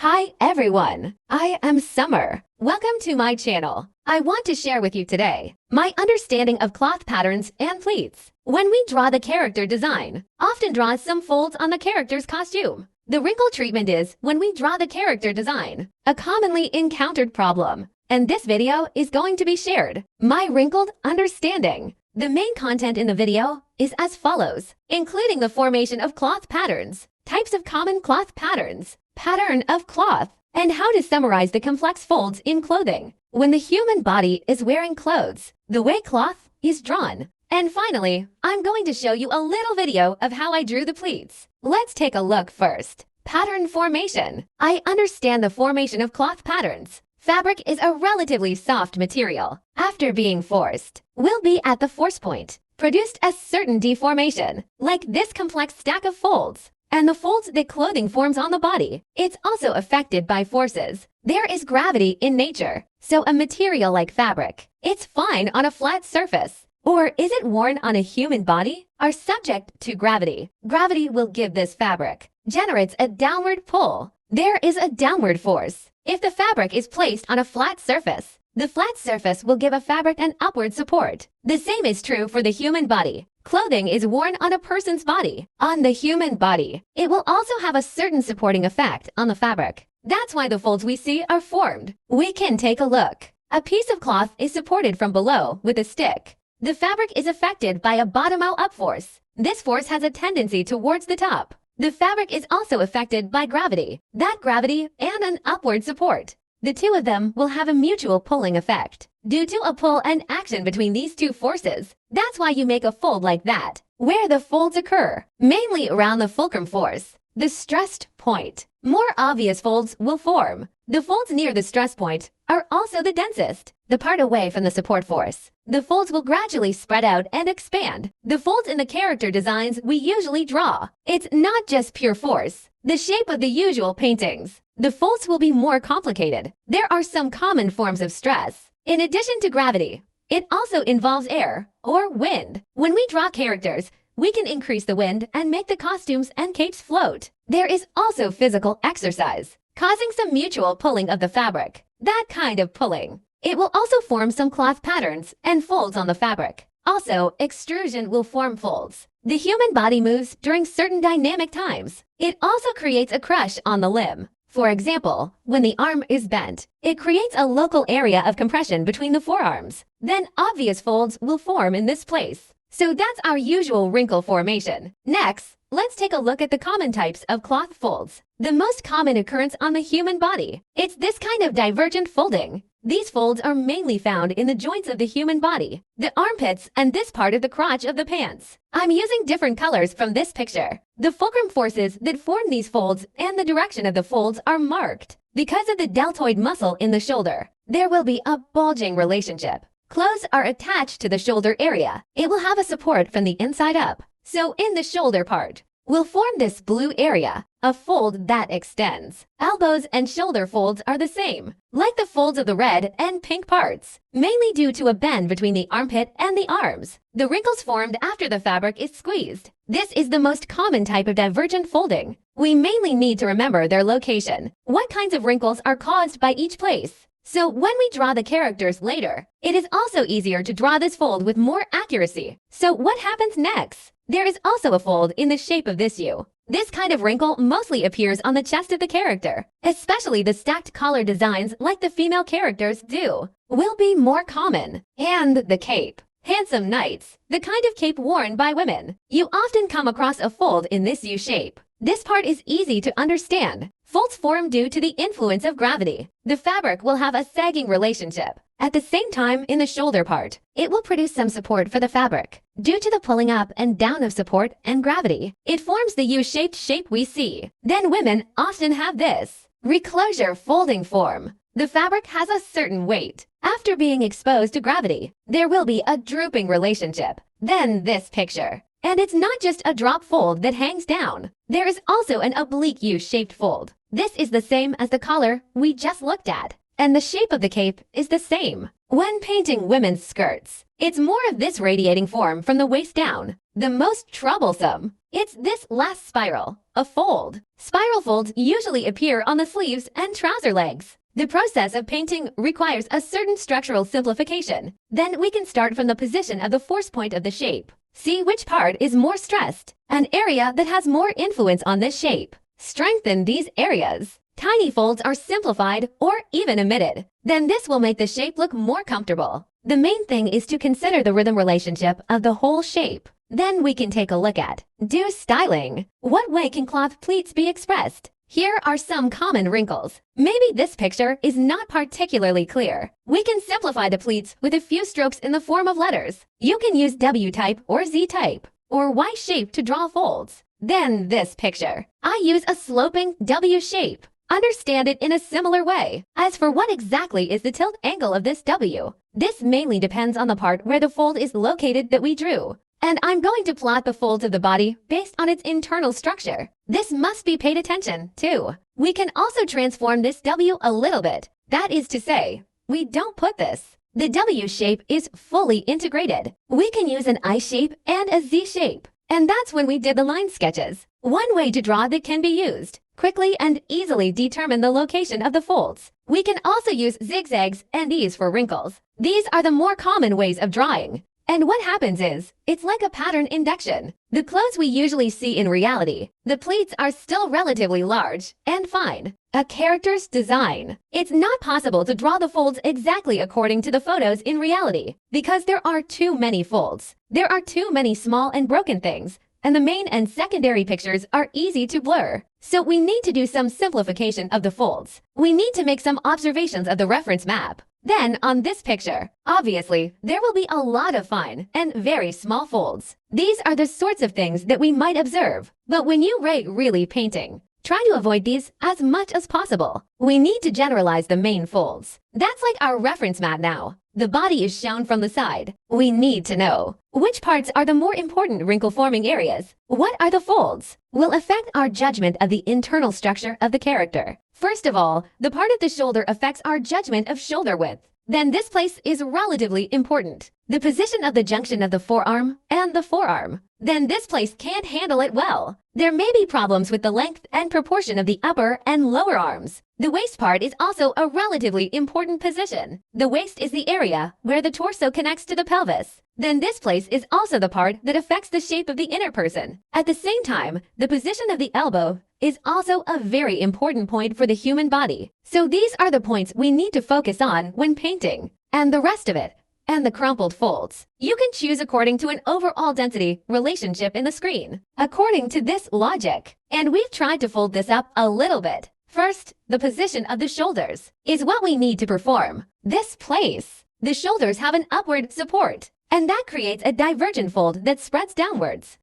Hi everyone, I am Summer. Welcome to my channel. I want to share with you today my understanding of cloth patterns and pleats. When we draw the character design, often draws some folds on the character's costume. The wrinkle treatment is when we draw the character design, a commonly encountered problem. And this video is going to be shared. My wrinkled understanding. The main content in the video is as follows, including the formation of cloth patterns, types of common cloth patterns, pattern of cloth, and how to summarize the complex folds in clothing when the human body is wearing clothes, the way cloth is drawn. And finally, I'm going to show you a little video of how I drew the pleats. Let's take a look first. Pattern formation. I understand the formation of cloth patterns. Fabric is a relatively soft material. After being forced, will be at the force point, produced a certain deformation, like this complex stack of folds, and the folds that clothing forms on the body. It's also affected by forces. There is gravity in nature, so a material like fabric, it's fine on a flat surface. Or is it worn on a human body? Are subject to gravity. Gravity will give this fabric, generates a downward pull. There is a downward force. If the fabric is placed on a flat surface, the flat surface will give a fabric an upward support. The same is true for the human body. Clothing is worn on a person's body. On the human body, it will also have a certain supporting effect on the fabric. That's why the folds we see are formed. We can take a look. A piece of cloth is supported from below with a stick. The fabric is affected by a bottom-out force. This force has a tendency towards the top. The fabric is also affected by gravity, that gravity and an upward support. The two of them will have a mutual pulling effect. Due to a pull and action between these two forces, that's why you make a fold like that, where the folds occur, mainly around the fulcrum force, the stressed point. More obvious folds will form. The folds near the stress point are also the densest, the part away from the support force. The folds will gradually spread out and expand. The folds in the character designs we usually draw. It's not just pure force, the shape of the usual paintings. The folds will be more complicated. There are some common forms of stress. In addition to gravity, it also involves air or wind. When we draw characters, we can increase the wind and make the costumes and capes float. There is also physical exercise, causing some mutual pulling of the fabric. That kind of pulling. It will also form some cloth patterns and folds on the fabric. Also, extrusion will form folds. The human body moves during certain dynamic times. It also creates a crush on the limb. For example, when the arm is bent, it creates a local area of compression between the forearms. Then obvious folds will form in this place. So that's our usual wrinkle formation. Next, let's take a look at the common types of cloth folds. The most common occurrence on the human body. It's this kind of divergent folding. These folds are mainly found in the joints of the human body, the armpits, and this part of the crotch of the pants. I'm using different colors from this picture. The fulcrum forces that form these folds and the direction of the folds are marked. Because of the deltoid muscle in the shoulder, there will be a bulging relationship. Clothes are attached to the shoulder area. It will have a support from the inside up. So in the shoulder part, will form this blue area, a fold that extends. Elbows and shoulder folds are the same, like the folds of the red and pink parts, mainly due to a bend between the armpit and the arms. The wrinkles formed after the fabric is squeezed. This is the most common type of divergent folding. We mainly need to remember their location. What kinds of wrinkles are caused by each place? So when we draw the characters later, it is also easier to draw this fold with more accuracy. So what happens next? There is also a fold in the shape of this U. This kind of wrinkle mostly appears on the chest of the character, especially the stacked collar designs like the female characters do, will be more common. And the cape. Handsome knights, the kind of cape worn by women. You often come across a fold in this U shape. This part is easy to understand. Folds form due to the influence of gravity. The fabric will have a sagging relationship. At the same time, in the shoulder part, it will produce some support for the fabric. Due to the pulling up and down of support and gravity, it forms the U-shaped shape we see. Then women often have this reclosure folding form. The fabric has a certain weight. After being exposed to gravity, there will be a drooping relationship. Then this picture. And it's not just a drop fold that hangs down. There is also an oblique U-shaped fold. This is the same as the collar we just looked at. And the shape of the cape is the same. When painting women's skirts, It's more of this radiating form from the waist down. The most troublesome. It's this last spiral, a fold. Spiral folds usually appear on the sleeves and trouser legs. The process of painting requires a certain structural simplification. Then we can start from the position of the force point of the shape. See which part is more stressed, an area that has more influence on this shape. Strengthen these areas. Tiny folds are simplified or even omitted. Then this will make the shape look more comfortable. The main thing is to consider the rhythm relationship of the whole shape. Then we can take a look at do styling. What way can cloth pleats be expressed? Here are some common wrinkles. Maybe this picture is not particularly clear. We can simplify the pleats with a few strokes in the form of letters. You can use W type or Z type or Y shape to draw folds. Then this picture. I use a sloping W shape. Understand it in a similar way. As for what exactly is the tilt angle of this W, this mainly depends on the part where the fold is located that we drew. And I'm going to plot the folds of the body based on its internal structure. This must be paid attention to. We can also transform this W a little bit. That is to say, we don't put this. The W shape is fully integrated. We can use an I shape and a Z shape. And that's when we did the line sketches. One way to draw that can be used. Quickly and easily determine the location of the folds. We can also use zigzags and these for wrinkles. These are the more common ways of drawing. And what happens is, it's like a pattern induction. The clothes we usually see in reality, the pleats are still relatively large and fine. A character's design. It's not possible to draw the folds exactly according to the photos in reality, because there are too many folds. There are too many small and broken things, and the main and secondary pictures are easy to blur. So we need to do some simplification of the folds. We need to make some observations of the reference map. Then, on this picture, obviously, there will be a lot of fine and very small folds. These are the sorts of things that we might observe. But when you really painting, try to avoid these as much as possible. We need to generalize the main folds. That's like our reference map now. The body is shown from the side. We need to know which parts are the more important wrinkle-forming areas. What are the folds? Will affect our judgment of the internal structure of the character. First of all, the part of the shoulder affects our judgment of shoulder width. Then this place is relatively important. The position of the junction of the forearm and the forearm. Then this place can't handle it well. There may be problems with the length and proportion of the upper and lower arms. The waist part is also a relatively important position. The waist is the area where the torso connects to the pelvis. Then this place is also the part that affects the shape of the inner person. At the same time, the position of the elbow is also a very important point for the human body. So these are the points we need to focus on when painting. And the rest of it, and the crumpled folds, you can choose according to an overall density relationship in the screen, according to this logic. And we've tried to fold this up a little bit. First, the position of the shoulders is what we need to perform. This place, the shoulders have an upward support, and that creates a divergent fold that spreads downwards.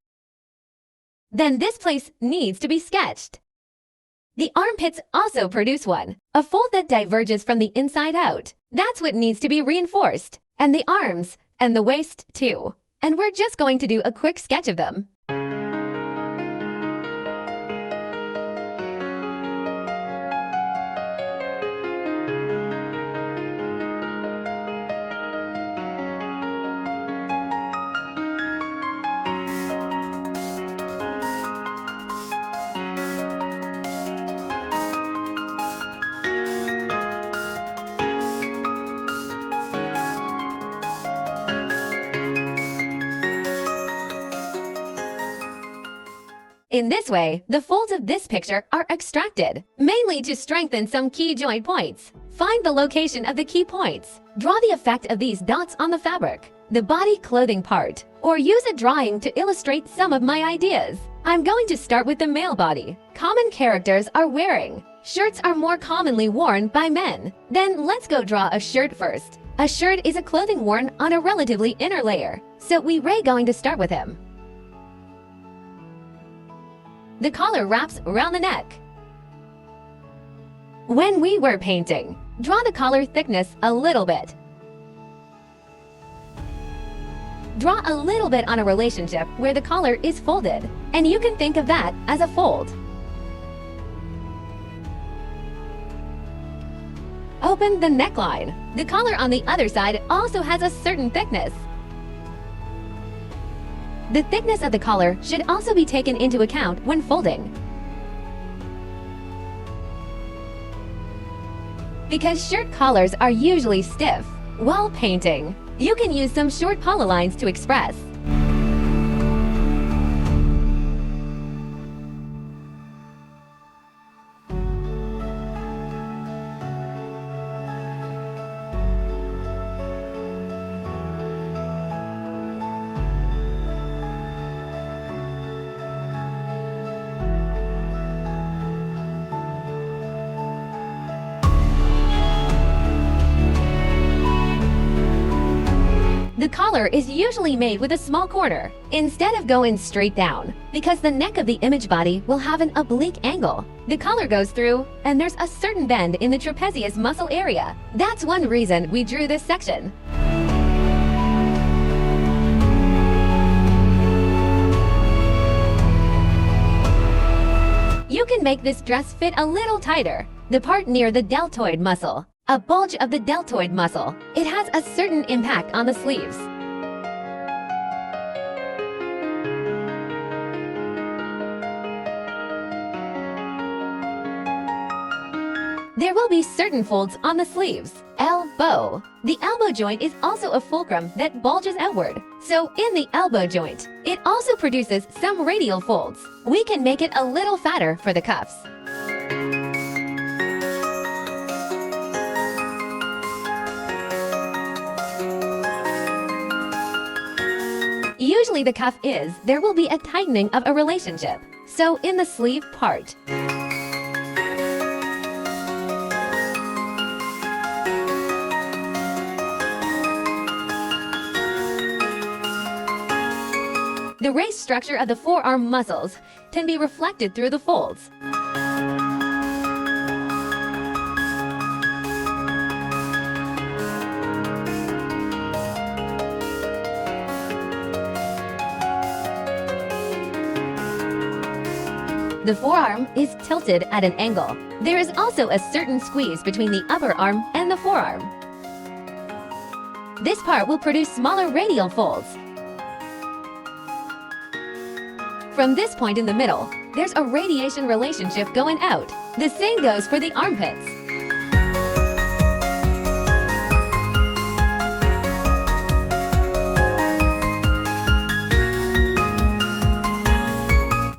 Then this place needs to be sketched. The armpits also produce one, a fold that diverges from the inside out. That's what needs to be reinforced. And the arms, and the waist too. And we're just going to do a quick sketch of them. In this way, the folds of this picture are extracted, mainly to strengthen some key joint points. Find the location of the key points. Draw the effect of these dots on the fabric, the body clothing part, or use a drawing to illustrate some of my ideas. I'm going to start with the male body. Common characters are wearing. Shirts are more commonly worn by men. Then let's go draw a shirt first. A shirt is a clothing worn on a relatively inner layer, so we're going to start with him. The collar wraps around the neck. When we were painting, draw the collar thickness a little bit. Draw a little bit on a relationship where the collar is folded, and you can think of that as a fold. Open the neckline. The collar on the other side also has a certain thickness. The thickness of the collar should also be taken into account when folding. Because shirt collars are usually stiff while painting, you can use some short polylines to express. The collar is usually made with a small corner, instead of going straight down, because the neck of the image body will have an oblique angle. The collar goes through, and there's a certain bend in the trapezius muscle area. That's one reason we drew this section. You can make this dress fit a little tighter. The part near the deltoid muscle, a bulge of the deltoid muscle, it has a certain impact on the sleeves. There will be certain folds on the sleeves. Elbow. The elbow joint is also a fulcrum that bulges outward. So in the elbow joint, it also produces some radial folds. We can make it a little fatter for the cuffs. Usually the cuff there will be a tightening of a relationship. So in the sleeve part, the raised structure of the forearm muscles can be reflected through the folds. The forearm is tilted at an angle. There is also a certain squeeze between the upper arm and the forearm. This part will produce smaller radial folds. From this point in the middle, there's a radiation relationship going out. The same goes for the armpits.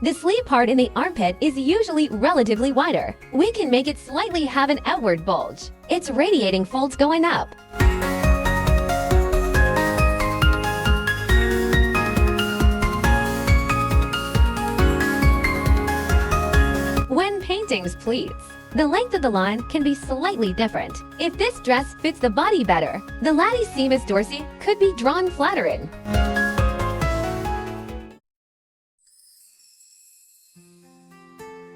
The sleeve part in the armpit is usually relatively wider. We can make it slightly have an outward bulge. It's radiating folds going up. When painting pleats, the length of the line can be slightly different. If this dress fits the body better, the latissimus dorsi could be drawn flattering.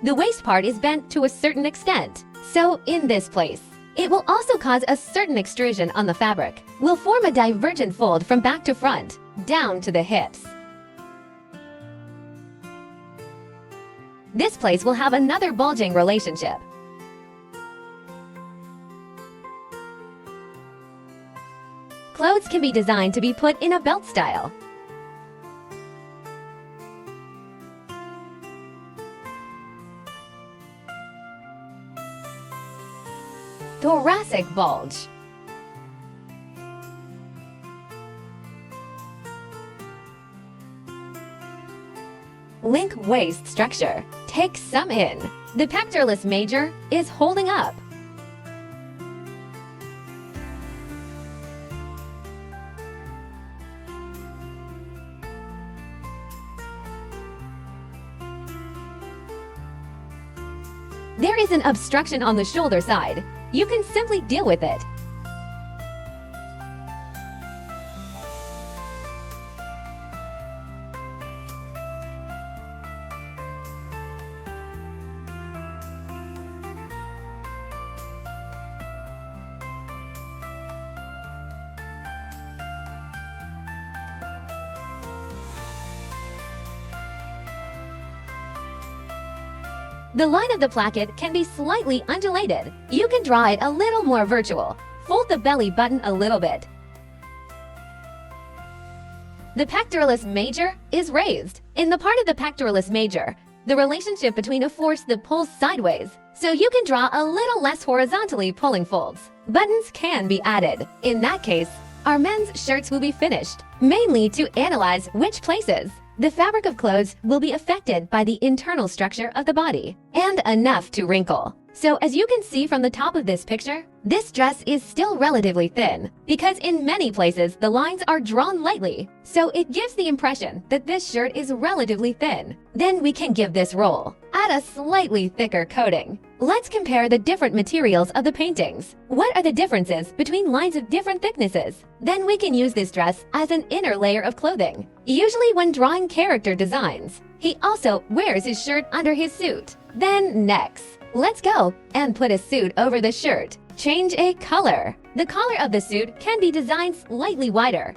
The waist part is bent to a certain extent, so in this place, it will also cause a certain extrusion on the fabric. We'll form a divergent fold from back to front, down to the hips. This place will have another bulging relationship. Clothes can be designed to be put in a belt style. Thoracic bulge. Link waist structure. Take some in. The pectoralis major is holding up. There is an obstruction on the shoulder side. You can simply deal with it. The line of the placket can be slightly undulated. You can draw it a little more virtual. Fold the belly button a little bit. The pectoralis major is raised. In the part of the pectoralis major, the relationship between a force that pulls sideways, so you can draw a little less horizontally pulling folds. Buttons can be added. In that case, our men's shirts will be finished, mainly to analyze which places the fabric of clothes will be affected by the internal structure of the body, and enough to wrinkle. So as you can see from the top of this picture, this dress is still relatively thin because in many places the lines are drawn lightly, so it gives the impression that this shirt is relatively thin. Then we can give this roll, add a slightly thicker coating. Let's compare the different materials of the paintings. What are the differences between lines of different thicknesses? Then we can use this dress as an inner layer of clothing. Usually when drawing character designs, he also wears his shirt under his suit. Then next, let's go and put a suit over the shirt. Change a color. The collar of the suit can be designed slightly wider.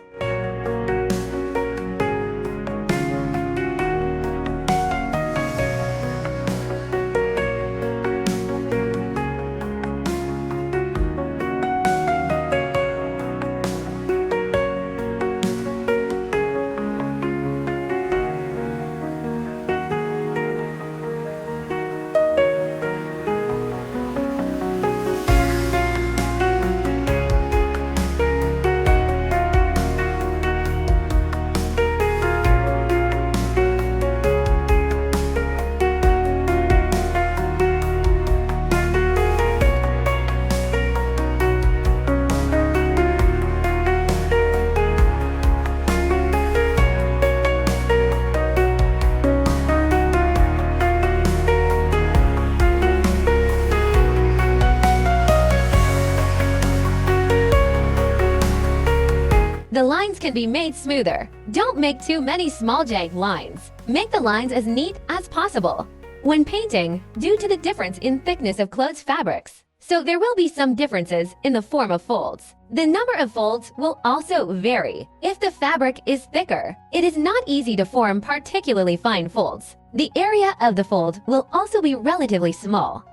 The lines can be made smoother. Don't make too many small jagged lines. Make the lines as neat as possible. When painting, due to the difference in thickness of clothes fabrics, so there will be some differences in the form of folds. The number of folds will also vary. If the fabric is thicker, it is not easy to form particularly fine folds. The area of the fold will also be relatively small.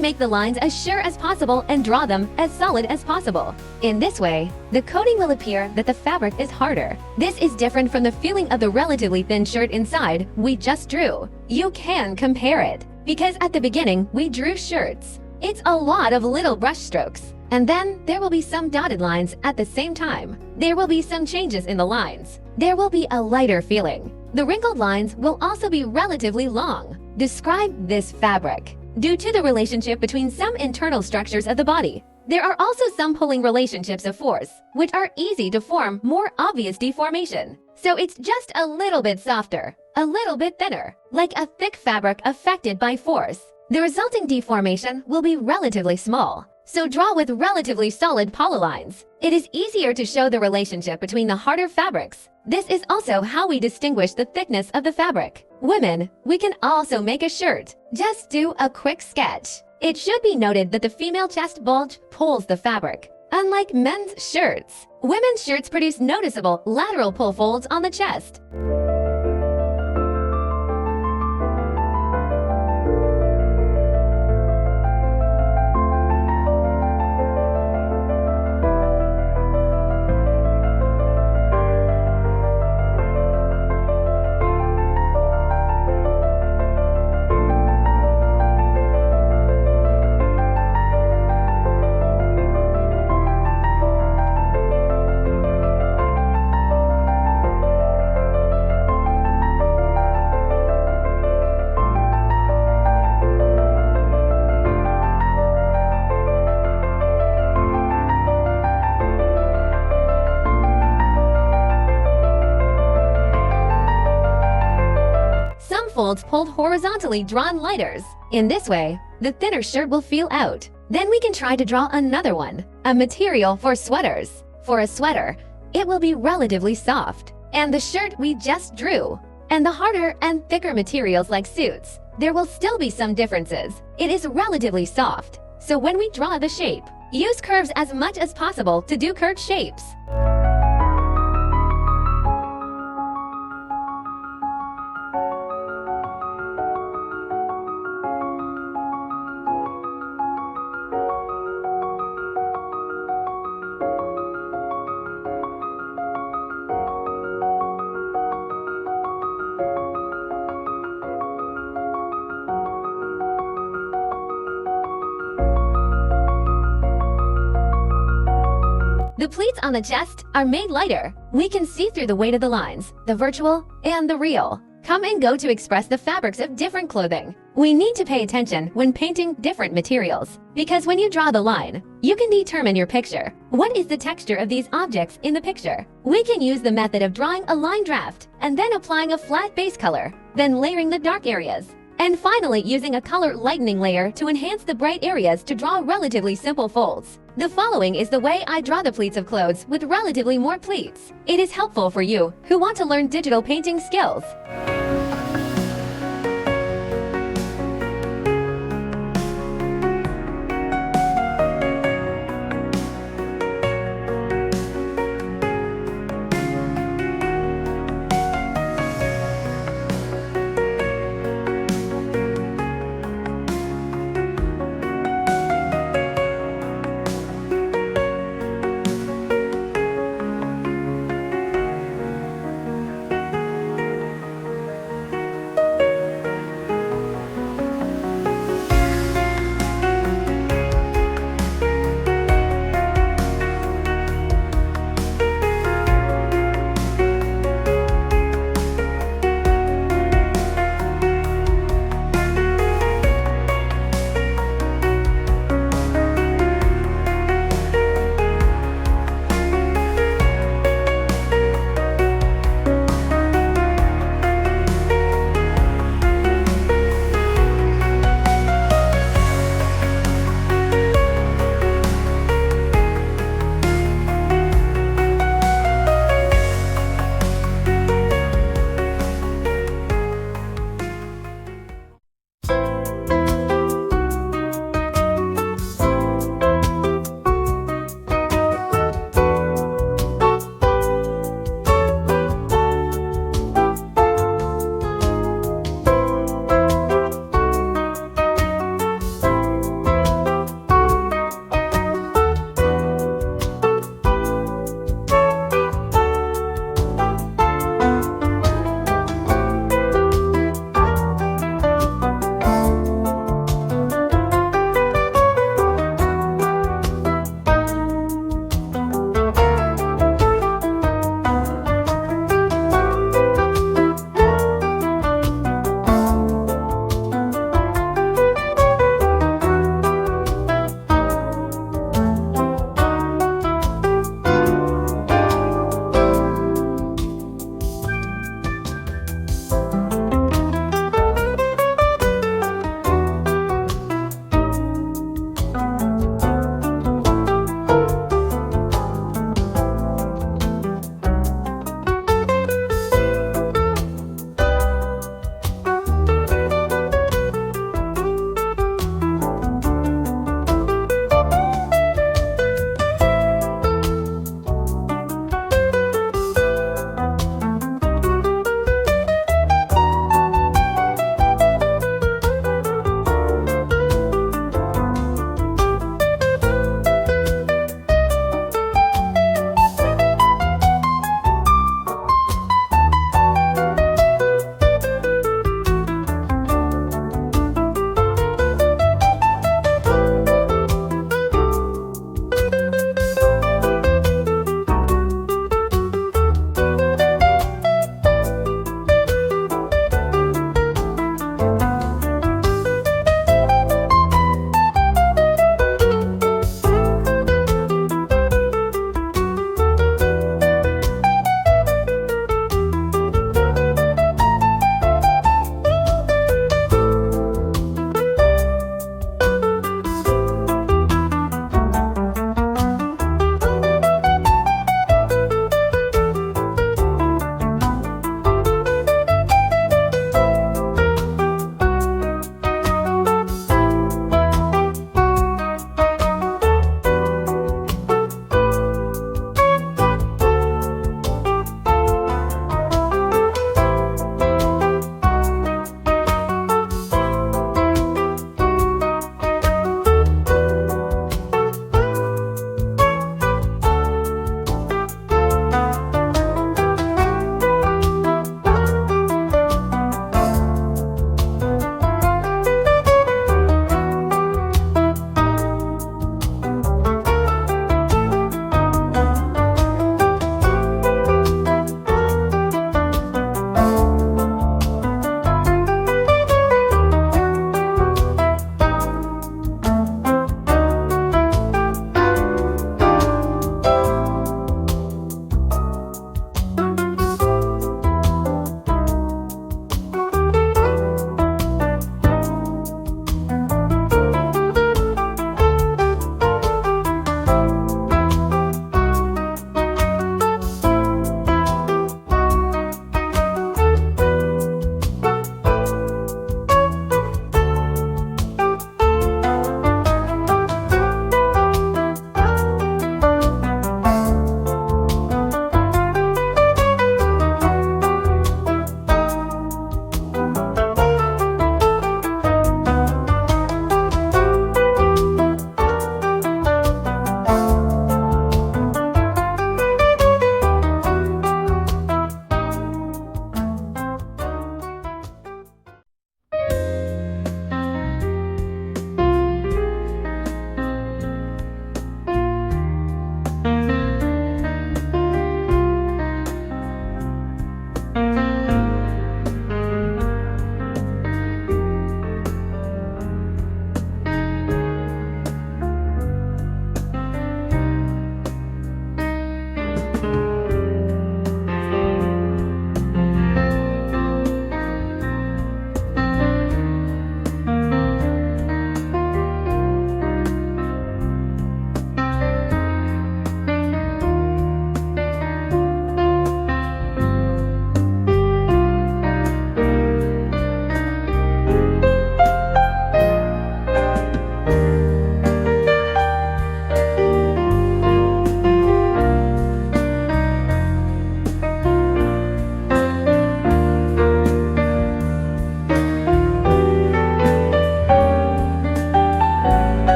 Make the lines as sure as possible and draw them as solid as possible. In this way, the coating will appear that the fabric is harder. This is different from the feeling of the relatively thin shirt inside we just drew. You can compare it, because at the beginning we drew shirts. It's a lot of little brush strokes, and then there will be some dotted lines at the same time. There will be some changes in the lines. There will be a lighter feeling. The wrinkled lines will also be relatively long. Describe this fabric. Due to the relationship between some internal structures of the body, there are also some pulling relationships of force, which are easy to form more obvious deformation. So it's just a little bit softer, a little bit thinner, like a thick fabric affected by force. The resulting deformation will be relatively small. So draw with relatively solid polylines. It is easier to show the relationship between the harder fabrics. This is also how we distinguish the thickness of the fabric. Women, we can also make a shirt. Just do a quick sketch. It should be noted that the female chest bulge pulls the fabric. Unlike men's shirts, women's shirts produce noticeable lateral pull folds on the chest. folds pulled horizontally drawn lighters. In this way, the thinner shirt will feel out. Then we can try to draw another one, a material for sweaters. For a sweater, it will be relatively soft, and the shirt we just drew. And the harder and thicker materials like suits, there will still be some differences. It is relatively soft, so when we draw the shape, use curves as much as possible to do curved shapes. The pleats on the chest are made lighter. We can see through the weight of the lines, the virtual and the real, come and go to express the fabrics of different clothing. We need to pay attention when painting different materials, because when you draw the line, you can determine your picture. What is the texture of these objects in the picture? We can use the method of drawing a line draft and then applying a flat base color, then layering the dark areas, and finally using a color lightening layer to enhance the bright areas to draw relatively simple folds. The following is the way I draw the pleats of clothes with relatively more pleats. It is helpful for you who want to learn digital painting skills.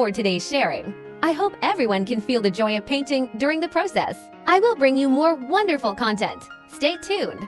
for today's sharing. I hope everyone can feel the joy of painting during the process. I will bring you more wonderful content. Stay tuned.